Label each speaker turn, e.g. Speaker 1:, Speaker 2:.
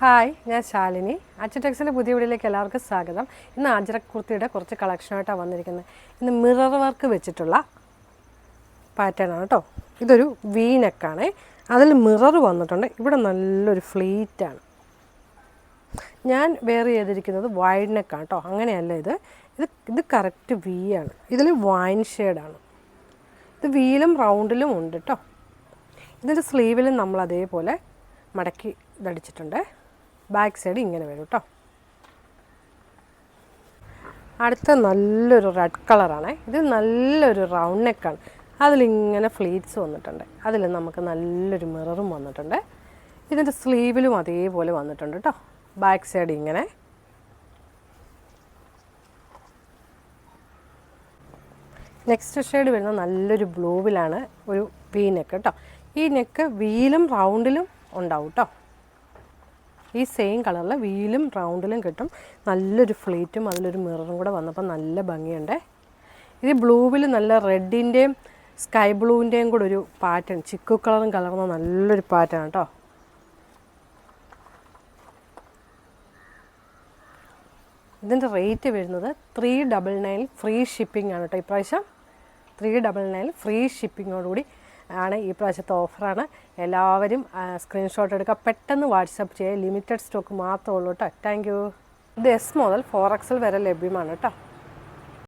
Speaker 1: Hi, ഞാൻ ശാലിനി. അച്ചടെക്സിൻ്റെ പുതിയ വീഡിയോയിലേക്ക് എല്ലാവർക്കും സ്വാഗതം. ഇന്ന് അജ്രക് കുർത്തിയുടെ കുറച്ച് കളക്ഷനായിട്ടാണ് വന്നിരിക്കുന്നത്. ഇന്ന് മിറർ വർക്ക് വെച്ചിട്ടുള്ള പാറ്റേൺ ആണ് കേട്ടോ. ഇതൊരു വി നെക്കാണ്, അതിൽ മിറർ വന്നിട്ടുണ്ട്. ഇവിടെ നല്ലൊരു ഫ്ലീറ്റാണ്. ഞാൻ വെയർ ചെയ്തിരിക്കുന്നത് വൈഡ് നെക്കാണ് കേട്ടോ. അങ്ങനെയല്ല, ഇത് കറക്റ്റ് വി ആണ്. ഇതിൽ വൈൻ ഷെയ്ഡാണ്. ഇത് വീലും റൗണ്ടിലും ഉണ്ട് കേട്ടോ. ഇതിൻ്റെ സ്ലീവിലും നമ്മൾ അതേപോലെ മടക്കി ഇതടിച്ചിട്ടുണ്ട്. ബാക്ക് സൈഡ് ഇങ്ങനെ വരും കേട്ടോ. അടുത്ത നല്ലൊരു റെഡ് കളറാണ്. ഇത് നല്ലൊരു റൗണ്ട് നെക്കാണ്. അതിലിങ്ങനെ ഫ്ലീറ്റ്സ് വന്നിട്ടുണ്ട്. അതിൽ നമുക്ക് നല്ലൊരു മിററും വന്നിട്ടുണ്ട്. ഇതിൻ്റെ സ്ലീവിലും അതേപോലെ വന്നിട്ടുണ്ട് കേട്ടോ. ബാക്ക് സൈഡ് ഇങ്ങനെ. നെക്സ്റ്റ് ഷെയ്ഡ് വരുന്ന നല്ലൊരു ബ്ലൂവിലാണ് ഒരു വി നെക്ക് കേട്ടോ. ഈ നെക്ക് വീലും റൗണ്ടിലും ഉണ്ടാവും കേട്ടോ. ഈ സെയിം കളറിൽ വീലും റൗണ്ടിലും കിട്ടും. നല്ലൊരു ഫ്ലീറ്റും അതിലൊരു മിററും കൂടെ വന്നപ്പോൾ നല്ല ഭംഗിയുണ്ട്. ഇത് ബ്ലൂവിൽ നല്ല റെഡിൻ്റെയും സ്കൈ ബ്ലൂവിൻ്റെയും കൂടെ ഒരു പാറ്റേൺ, ചിക്കു കളറും കലർന്ന നല്ലൊരു പാറ്റേൺ കേട്ടോ. ഇതിൻ്റെ റേറ്റ് വരുന്നത് 399 ഫ്രീ ഷിപ്പിംഗ് ആണ് കേട്ടോ. ഇപ്രാവശ്യം 399 ഫ്രീ ഷിപ്പിങ്ങോടുകൂടി ആണ് ഈ പ്രാവശ്യത്തെ ഓഫറാണ്. എല്ലാവരും സ്ക്രീൻഷോട്ട് എടുക്കുക, പെട്ടെന്ന് വാട്സപ്പ് ചെയ്യുക. ലിമിറ്റഡ് സ്റ്റോക്ക് മാത്രമേ ഉള്ളൂ കേട്ടോ. Thank you. ഇത് S മുതൽ 4XL വരെ ലഭ്യമാണ് കേട്ടോ.